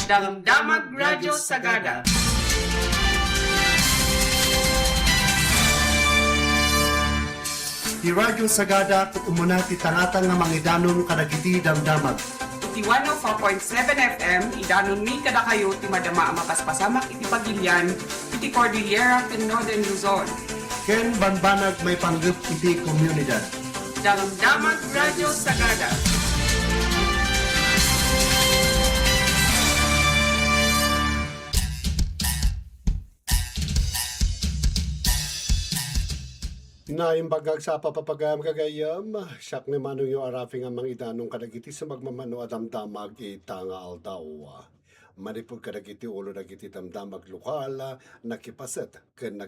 Damdamag Radyo Sagada. Di Radyo Sagada kung umuna ti tangatang nga mangidanon kadagiti damdamag. Iti 104.7 FM, idanon mi kada kayo ti madama ang mapaspasamak iti Pagilian, iti Cordillera ken Northern Luzon. Ken banbanag may panggap iti komunidad. Damdamag Radyo Sagada. Naimbagag sa papapagam kagayam, siyak ni manong yung arafing ang mga idanong kadagiti sa magmamano at damdamag itanga aldaw. Manipod kadagiti ulo dagiti damdamag lokal, nakipaset ken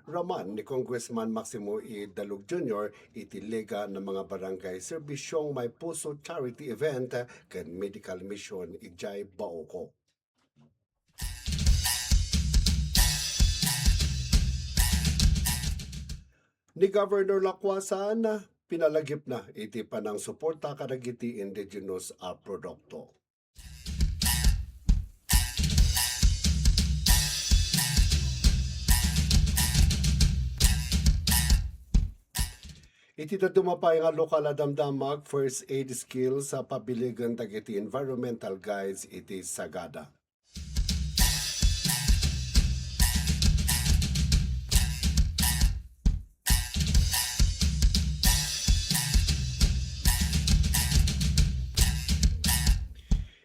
Raman ni Congressman Maximo E. Dalug Jr. iti Liga ng mga barangay serbisyong may puso charity event ken medical mission ijay Baoko. Ni Governor Lacwasan, pinalagip na iti panang suporta kadagiti indigenous produkto. Iti dumapay nga lokal damdamag first aid skills sa pabiligan dagiti environmental guides iti Sagada.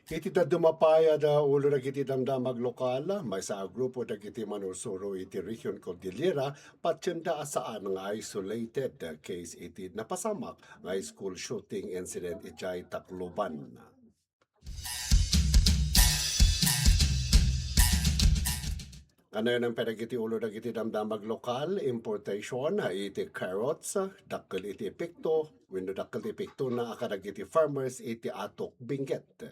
Iti dumapaya da ulo dagiti damdamag lokal, may sa grupo dagiti manursuro iti Region Cordillera, patyenda asaan nga isolated case iti napasamak nga school shooting incident ijay Tacloban. Kanayon ang pedagiti ulo dagiti damdamag lokal, importation iti carrots, dakkel iti epekto, wenno dakkel iti epekto na akadagiti farmers iti atok Benguet.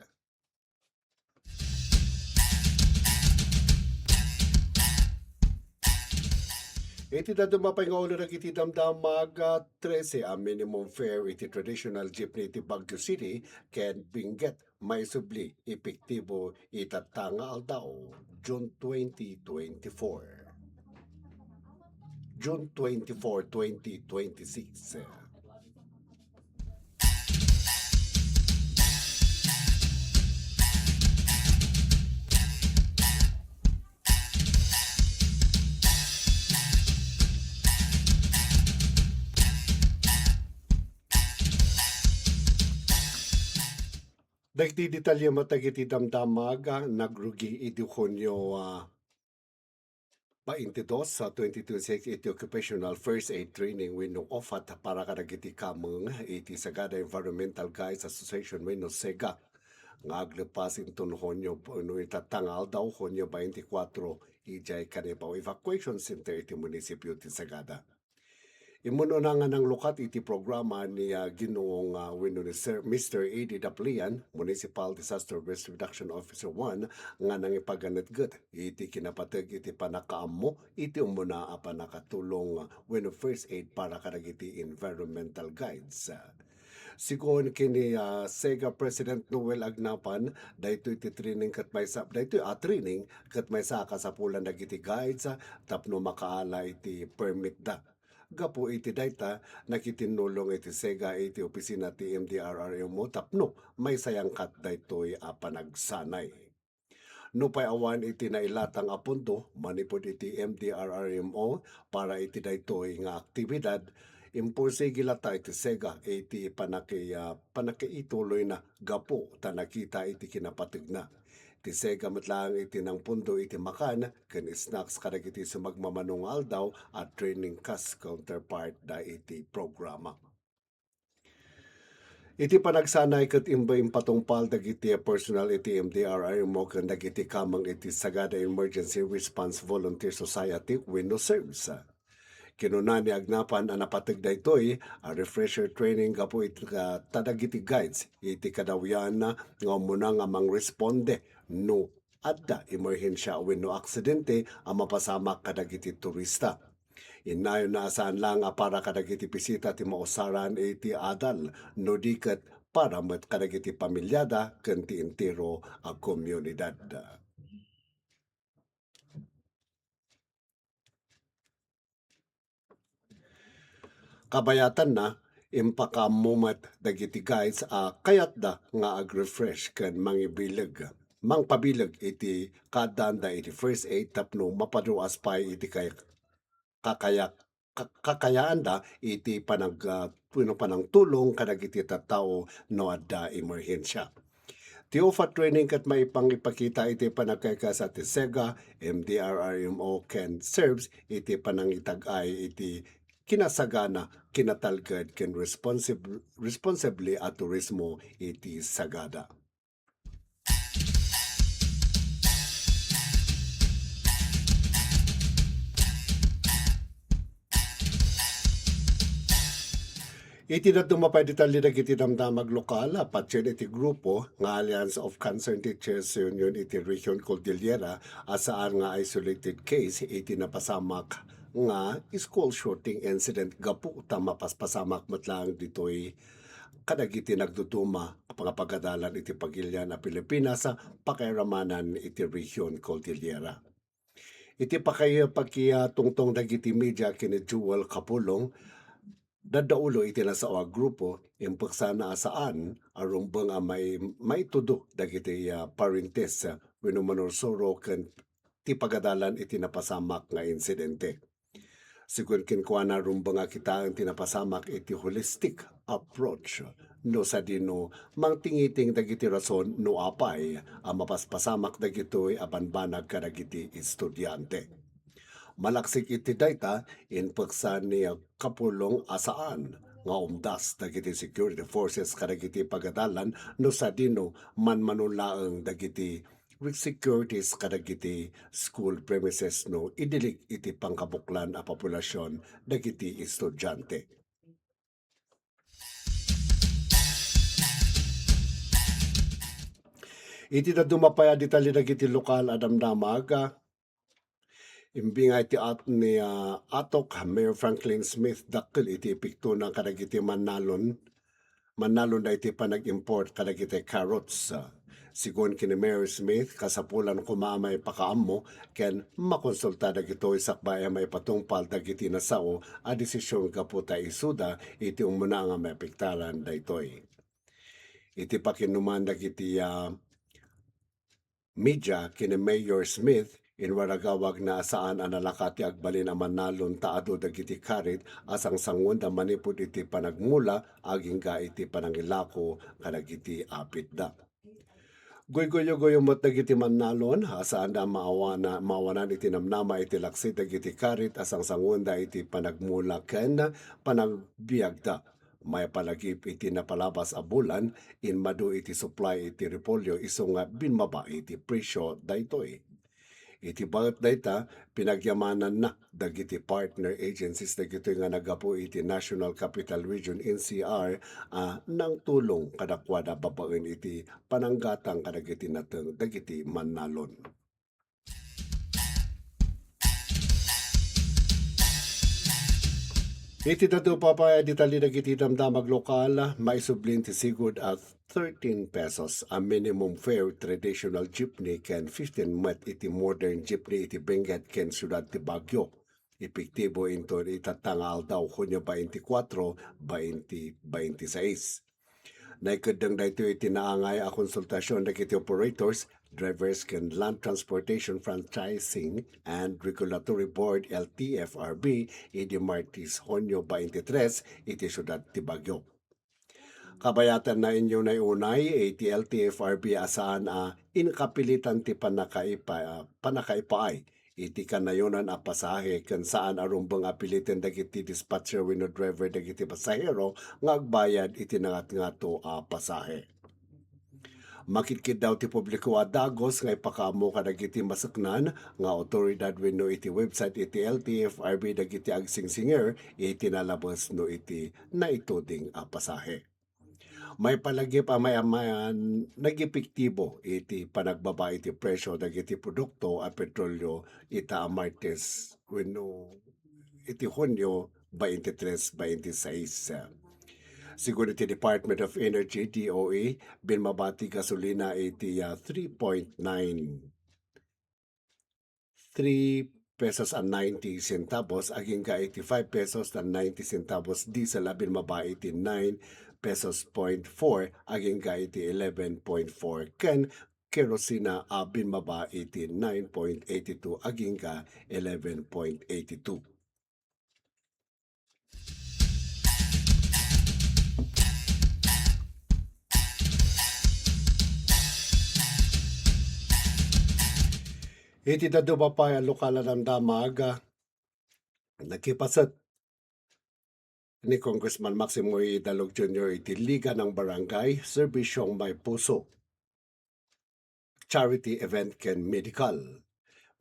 Iti dumapay nga ulo iti damdamag 13 ang minimum fare iti traditional jeepney iti Baguio City ken Benguet may subli epektibo itatanga aldaw June 2024. June 24, 2026. Dagiti detalye matagiti damdamag nagrugi iti Hunyo 22 sa 2026 iti occupational first aid training wenno ofat para kadagiti kameng iti Sagada Environmental Guides Association wenno SEGA nga aglepas inton Hunyo no itatangal daw Hunyo 24 ijay Kanepaw Evacuation Center iti munisipyo ti Sagada. Imuno na nga ng lukat iti programa ni Ginoong wenno ni Mr. A.D. Daplian, Municipal Disaster Risk Reduction Officer 1, nga nang ipaganetget iti kinapateg iti panakaammo iti umuna a panakatulong wenno first aid para kadagiti environmental guides. Sigon kini SEGA President Noel Agnapan, daytoy iti training ket may sa daytoy training ket may saka sa pulan dagiti guides tapno makaala iti permit da. Gapo iti dayta nakitinulong iti SEGA iti opisina ti MDRRMO tapno may sayangkat daytoy panagsanay. No pay awan iti nailatang apunto manipod iti MDRRMO para iti daytoy nga aktibidad imporsige lata iti SEGA iti panakiituloy na gapo ta nakita iti kinapatig na. Ti SEGA matlang iti nang pundo iti makan ken snacks kadagiti sumagmamanong aldaw at training cost counterpart da iti programa. Iti panagsanay ket imbay patungpal dagiti personal iti MDRRMO ken dagiti kamang iti Sagada Emergency Response Volunteer Society wenno SERVS. Kinuna ni Agnapan ang napatag daytoy a refresher training gapo iti tadagiti guides iti kadawyan nga muna nga mangresponde no adda emerhensya wenno aksidente ang mapasamak kadagiti turista. Inayon na saan lang para kadagiti bisita ti mausaran iti adal no diket para met kadagiti pamilyada ken ti entero a komunidad. Kabayatan na impakamumat dagiti guys kayat da nga ag-refresh ken mangibileg. Mangpabileg iti kadanda iti first aid tapno mapaduas pa iti kakayak kakayaan da iti puno panang tulong kadagiti tattao no adda emerhensya. Ti OFA training kat maipangipakita iti panagkayka sa ti SEGA, MDRRMO ken serves iti panangitag-ay iti kinasagana, kinatalgad ken responsibly at turismo iti sagada. Iti na dumapay detalye na iti damdamag lokal, patyen iti grupo nga Alliance of Concerned Teachers Union iti Region Cordillera asaan nga isolated case iti napasamak nga school shooting incident gapu tama paspasamak matlang ditoy kadagiti nagduduma pagapagadalan iti pagilyan na Pilipinas sa pakairamanan iti Region Cordillera. Iti pagkiyatungtong dagiti media kini Jewel Kapulong dadaulo iti nasawa grupo impuksana asaan arumbang may tudo dagiti parentes wenno manorsoro ken ti pagadalan iti napasamak nga insidente. Sigun kinkuana rumbang kita ang tinapasamak iti holistic approach no sa dino mangtingiting dagiti rason no apay ang mapaspasamak dagitoy abanbanag kadagiti estudyante. Malaksik iti dayta inpeksan ni Kapulong asaan nga umdas dagiti security forces kadagiti pagadalan no sa dino manmanulaeng dagiti securities kadagiti school premises no idilik iti pangkabuklan a populasyon dagiti estudyante. Iti na dumapaya detalye dagiti lokal adamdamag imbing iti ni Atok Mayor Franklin Smith dakkel iti epekto ng kadagiti manalon na iti panag-import kadagiti carrots. Sigon kini Mayor Smith kasapulan kumamay pakaammo ken makonsulta dagito isakbay may patungpal dagiti nasao a desisyon kaputa isuda iti umuna nga maepektaran daytoy. Iti pakinuman dagiti media kini Mayor Smith inwaragawag na saan analakati agbalin ang manalon taado dagiti karit asang sangon da manipod iti panagmula aging ga iti panangilako kadagiti apit da. Goy-goyo mat dagiti manalon asaan da maawanan iti namnama iti laksi dagiti karit asang sangon da iti panagmula ken panagbiag da. May palagip iti napalabas a bulan in madu iti supply iti repolyo iso nga binmaba iti presyo daytoy. Iti bagat dayta pinagyamanan na dagiti partner agencies dagito nga nagapu iti National Capital Region NCR nang tulong kadakwada babaen iti pananggatang kadagiti nateng dagiti manalon. Iti datu papaya ditali dagiti damdamag lokal maisublin ti sigud at 13 pesos a minimum fare traditional jeepney ken 15 met iti modern jeepney iti Benguet ken Ciudad ti Baguio. Epektibo into itatangal daw Hunyo 24, 2026. Naikadang dayto iti naangay a konsultasyon dagiti operators, drivers ken Land Transportation Franchising and Regulatory Board LTFRB iti Martes Hunyo 23 iti Ciudad ti Baguio. Kabayatan na inyo na unay iti LTFRB asaan inkapilitan ti panakaipaay iti kanayonan a pasahe ken saan arumbang apilitin dagiti dispatcher wenno driver dagiti pasahero nga agbayad iti nangat-ngato a pasahe. Makitkid daw ti publiko a dagos nga ipakaamo kadagiti masaknan nga otoridad wenno iti website iti LTFRB dagiti agsingsinger iti nalabas no iti naituding a pasahe. May palagip amayan nagepektibo iti panagbaba iti presyo dagiti produkto a petrolyo ita Martes wenno iti Hunyo 23-26. Siguro iti Department of Energy, DOE, binmabati gasolina iti 3 pesos and 90 centavos aging ka 85 pesos and 90 centavos diesel abin maba iti 9 pesos point 4 aging ka iti 11.4 ken kerosina abin maba iti 9.82 aging ka 11.82. Iti daduma pa ang lokala ng damag nakipasat ni Congressman Maximo Dalog Jr. iti Liga ng Barangay Serbisyong May Puso charity event ken medical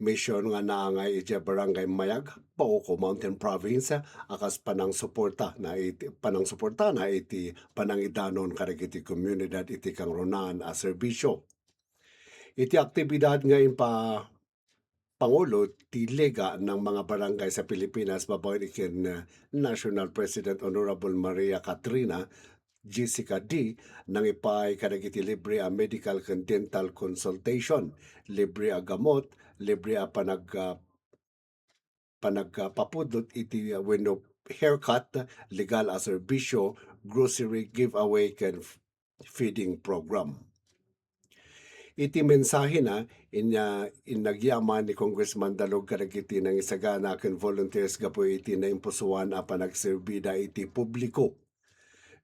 mission nga naangay iti Barangay Mayag Pauco Mountain Province akas panang suporta na iti panangidanon kadagiti komunidad iti kangrunaan a serbisyo. Iti aktibidad ngayon pa Pangulo ti Liga ng mga barangay sa Pilipinas babawi ken National President Honorable Maria Catrina Jessica D nang ipay kadagiti libre a medical ken dental consultation, libre a gamot, libre a panagpapudot iti wenno haircut, legal a serbisyo, grocery giveaway ken feeding program. Iti mensahe na nagyaman ni Congressman Dalog kadagiti nang isagana ken volunteers gapo iti na impusuan a panagserbida iti publiko.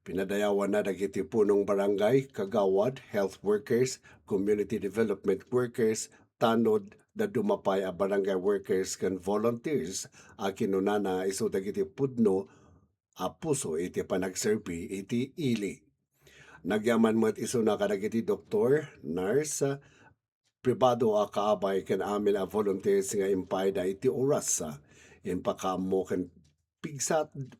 Pinadayawan na dagiti punong barangay, kagawad, health workers, community development workers, tanod da dumapay a barangay workers ken volunteers a kinunana isu dagiti pudno a puso iti panagserbi iti ili. Nagyaman mo't iso na kadagiti doktor, nurse, pribado a kaabay ken amin a volunteers nga impay da iti oras impakamo ken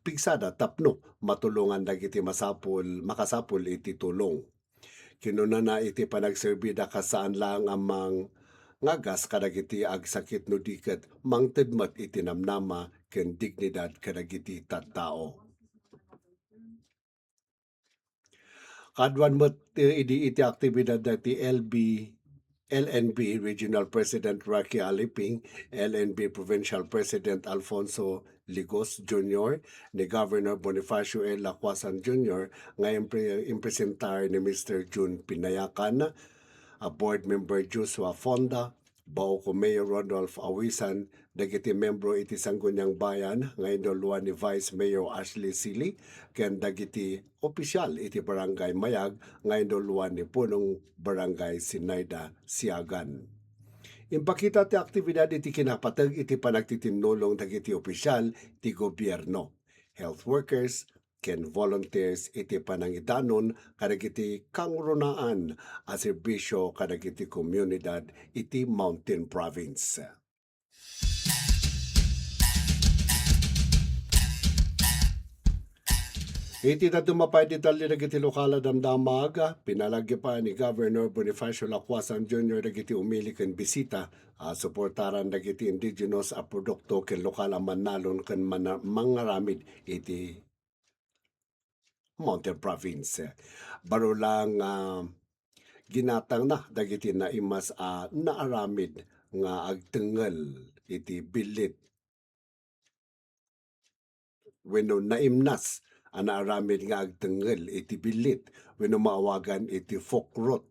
pigsada tapno matulungan dagiti makasapul iti tulong. Kinunana iti panagserbi da kasaan lang amang ngagas kadagiti agsakit no diket mangtedmat iti namnama ken dignidad kadagiti tattao. Kadwan mo't iti aktibidad dati LNB Regional President Rocky Aliping, LNB Provincial President Alfonso Ligos Jr., ni Governor Bonifacio L. Lacuasan Jr., ngayon impresentar ni Mr. June Pinayakan, a Board Member Joshua Fonda, Bauco Mayor Rodolph Awisan, dagiti membro iti Sangguniang Bayan, ngayon doluan ni Vice Mayor Ashley Sili, ken dagiti opisyal iti Barangay Mayag, ngayon doluan ni punong Barangay Sinaida Siagan. Impakita ti aktibidad iti kinapatag iti panagtitinulong dagiti opisyal ti gobyerno, health workers, ken volunteers iti panangidanon kadagiti kangrunaan a serbisyo kadagiti komunidad iti Mountain Province. Iti na dumapay di dali dagiti lokala damdamag, pinalagya pa ni Governor Bonifacio Lacuasan Jr. dagiti umili ken bisita suportaran dagiti indigenous a produkto ken lokal a manalon ken mangaramid iti Mountain Province. Baro lang ginatang na dagiti na imas naaramid nga agtengel iti bilit. Wenno naimnas naaramid nga agtengel iti bilit wenno maawagan iti fokrot.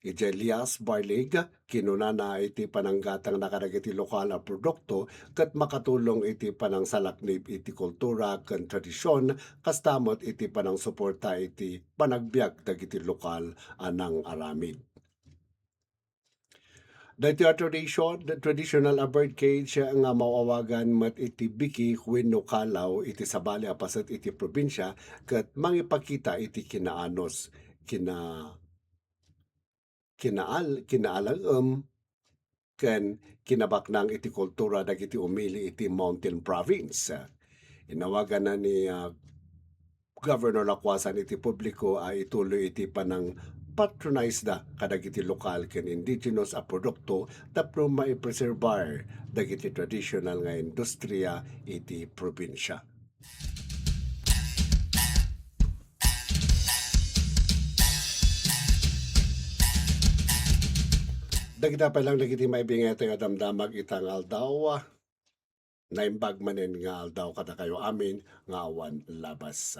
Iti Elias Barlig, kinunana iti pananggatang nakadagiti lokal a produkto kat makatulong iti panang salaknib iti kultura ken tradisyon kastamot iti panang suporta iti panagbiag dagiti lokal anang aramid. Dati traditional a birdcage nga mawawagan mat iti biki wenno kalaw iti sabali a pasat iti probinsya ket mangipakita iti kinaanos kinaalagem ken kinabaknang iti kultura dagiti umili iti Mountain Province. Inawagan na ni Governor Lacuasan iti publiko ay ituloy iti panang patronize da kadagiti lokal ken indigenous a produkto tapno maipreserbar dagiti traditional nga industriya iti probinsya. Dagita pa lang dagiti maibingay nga damdamag itang aldaw, naimbag manen nga aldaw kada kayo amin nga awan labas.